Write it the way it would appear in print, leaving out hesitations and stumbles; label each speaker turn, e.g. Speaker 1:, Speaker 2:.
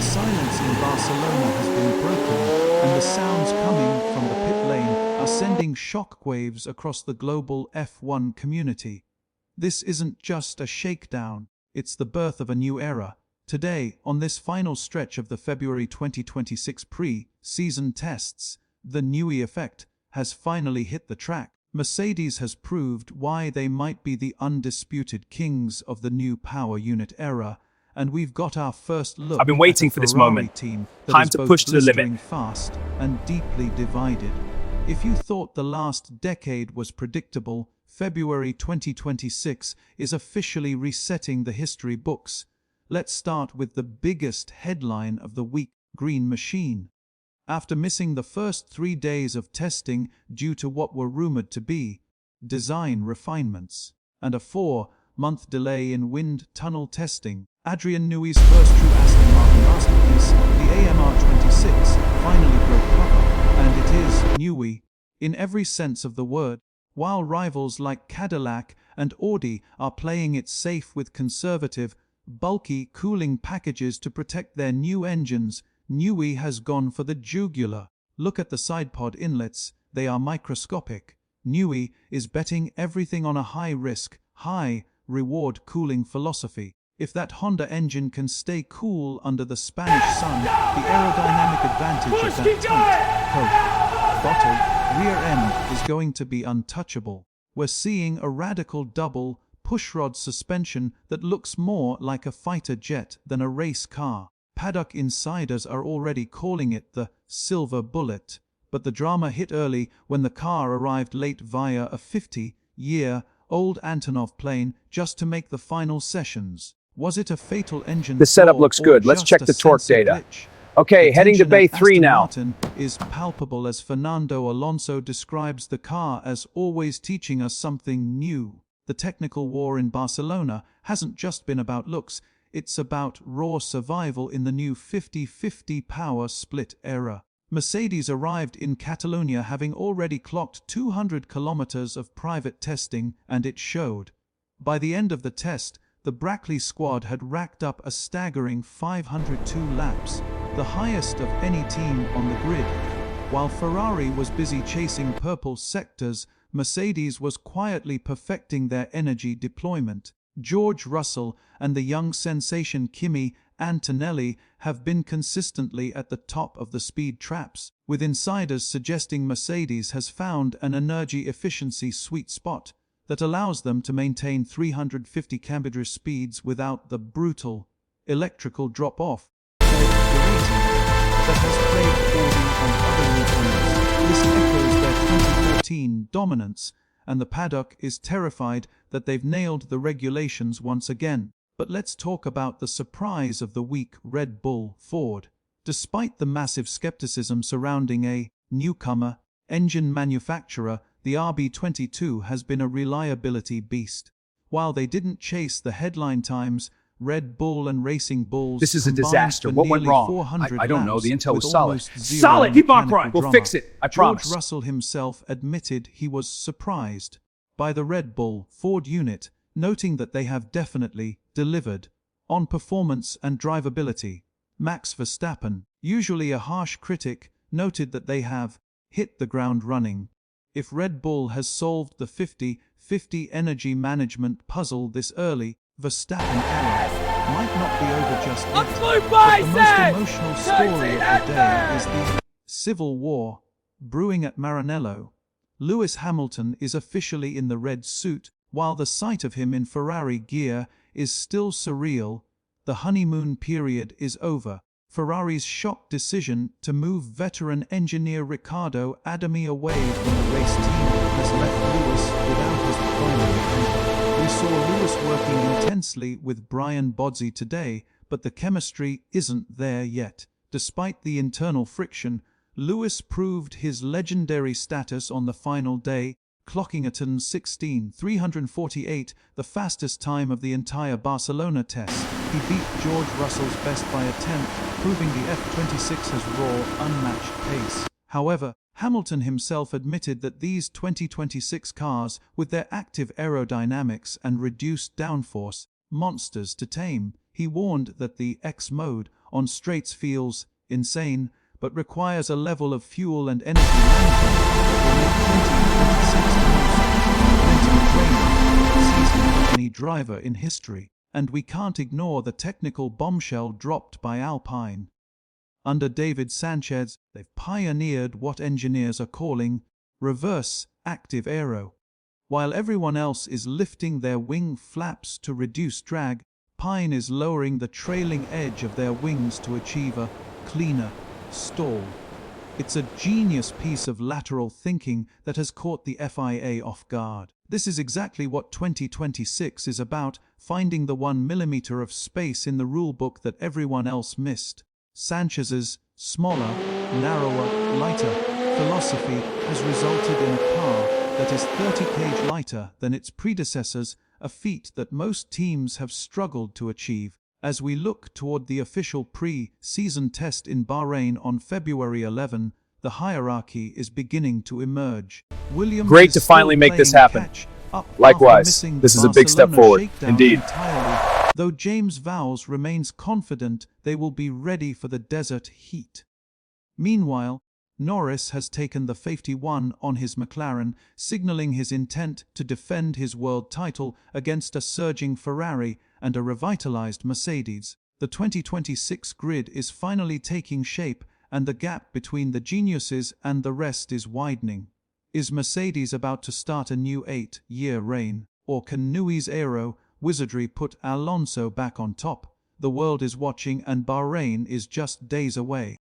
Speaker 1: The silence in Barcelona has been broken, and the sounds coming from the pit lane are sending shockwaves across the global F1 community. This isn't just a shakedown, it's the birth of a new era. Today, on this final stretch of the February 2026 pre-season tests, the Newey effect has finally hit the track. Mercedes has proved why they might be the undisputed kings of the new power unit era, and we've got our first look
Speaker 2: I've been waiting
Speaker 1: at a
Speaker 2: for this
Speaker 1: Ferrari
Speaker 2: moment.
Speaker 1: team that
Speaker 2: Time
Speaker 1: is
Speaker 2: to
Speaker 1: both
Speaker 2: push to the limit.
Speaker 1: blistering fast and deeply divided. If you thought the last decade was predictable, February 2026 is officially resetting the history books. Let's start with the biggest headline of the week: Green Machine. After missing the first 3 days of testing due to what were rumored to be design refinements and a 4-month delay in wind tunnel testing, Adrian Newey's first true Aston Martin masterpiece, the AMR26, finally broke cover, and it is Newey in every sense of the word. While rivals like Cadillac and Audi are playing it safe with conservative, bulky cooling packages to protect their new engines, Newey has gone for the jugular. Look at the sidepod inlets, they are microscopic. Newey is betting everything on a high-risk, high-reward cooling philosophy. If that Honda engine can stay cool under the Spanish sun, the aerodynamic advantage of that tight, Coke bottle rear end is going to be untouchable. We're seeing a radical double pushrod suspension that looks more like a fighter jet than a race car. Paddock insiders are already calling it the silver bullet, but the drama hit early when the car arrived late via a 50-year-old Antonov plane just to make the final sessions. Was it a fatal engine
Speaker 2: The setup
Speaker 1: flaw
Speaker 2: looks
Speaker 1: or
Speaker 2: good. Let's
Speaker 1: just
Speaker 2: check
Speaker 1: a
Speaker 2: the torque
Speaker 1: sensor
Speaker 2: data.
Speaker 1: glitch?
Speaker 2: Okay,
Speaker 1: The
Speaker 2: heading to
Speaker 1: tension
Speaker 2: Bay
Speaker 1: at
Speaker 2: 3
Speaker 1: Aston
Speaker 2: now.
Speaker 1: Martin is palpable as Fernando Alonso describes the car as always teaching us something new. The technical war in Barcelona hasn't just been about looks, it's about raw survival in the new 50-50 power split era. Mercedes arrived in Catalonia having already clocked 200 kilometers of private testing, and it showed. By the end of the test, the Brackley squad had racked up a staggering 502 laps, the highest of any team on the grid. While Ferrari was busy chasing purple sectors, Mercedes was quietly perfecting their energy deployment. George Russell and the young sensation Kimi Antonelli have been consistently at the top of the speed traps, with insiders suggesting Mercedes has found an energy efficiency sweet spot that allows them to maintain 350 km/h speeds without the brutal electrical drop-off that has plagued Audi and other newcomers. This echoes their 2014 dominance, and the paddock is terrified that they've nailed the regulations once again. But let's talk about the surprise of the week: Red Bull Ford. Despite the massive skepticism surrounding a newcomer engine manufacturer, the RB22 has been a reliability beast. While they didn't chase the headline times, Red Bull and Racing Bulls
Speaker 2: This is a
Speaker 1: combined
Speaker 2: disaster.
Speaker 1: for
Speaker 2: What went
Speaker 1: nearly
Speaker 2: wrong?
Speaker 1: 400
Speaker 2: I don't know.
Speaker 1: laps
Speaker 2: The intel was
Speaker 1: with
Speaker 2: solid.
Speaker 1: almost zero
Speaker 2: Solid! Keep on
Speaker 1: mechanical
Speaker 2: crying. We'll
Speaker 1: drama.
Speaker 2: fix it. I promise.
Speaker 1: George Russell himself admitted he was surprised by the Red Bull Ford unit, noting that they have definitely delivered on performance and drivability. Max Verstappen, usually a harsh critic, noted that they have hit the ground running. If Red Bull has solved the 50-50 energy management puzzle this early, Verstappen era might not be over just yet. But the most emotional story of the day is the civil war brewing at Maranello. Lewis Hamilton is officially in the red suit, while the sight of him in Ferrari gear is still surreal. The honeymoon period is over. Ferrari's shock decision to move veteran engineer Riccardo Adami away from the race team has left Lewis without his primary anchor. We saw Lewis working intensely with Brian Bodsey today, but the chemistry isn't there yet. Despite the internal friction, Lewis proved his legendary status on the final day, clocking at 16:348, the fastest time of the entire Barcelona test. He beat George Russell's best by a tenth, proving the F-26 has raw, unmatched pace. However, Hamilton himself admitted that these 2026 cars, with their active aerodynamics and reduced downforce, monsters to tame. He warned that the X mode on straights feels insane, but requires a level of fuel and energy management that will make 2026 the most training season for any driver in history. And we can't ignore the technical bombshell dropped by Alpine. Under David Sanchez, they've pioneered what engineers are calling reverse active aero. While everyone else is lifting their wing flaps to reduce drag, Alpine is lowering the trailing edge of their wings to achieve a cleaner stall. It's a genius piece of lateral thinking that has caught the FIA off guard. This is exactly what 2026 is about, finding the 1 millimeter of space in the rulebook that everyone else missed. Sanchez's smaller, narrower, lighter philosophy has resulted in a car that is 30 kg lighter than its predecessors, a feat that most teams have struggled to achieve. As we look toward the official pre-season test in Bahrain on February 11, the hierarchy is beginning to emerge. Williams
Speaker 2: Great to finally make this happen. Likewise, this is a big step forward, indeed.
Speaker 1: Entirely, though James Vowles remains confident they will be ready for the desert heat. Meanwhile, Norris has taken the safety 1 on his McLaren, signaling his intent to defend his world title against a surging Ferrari and a revitalized Mercedes. The 2026 grid is finally taking shape, and the gap between the geniuses and the rest is widening. Is Mercedes about to start a new 8-year reign, or can Newey's aero wizardry put Alonso back on top? The world is watching, and Bahrain is just days away.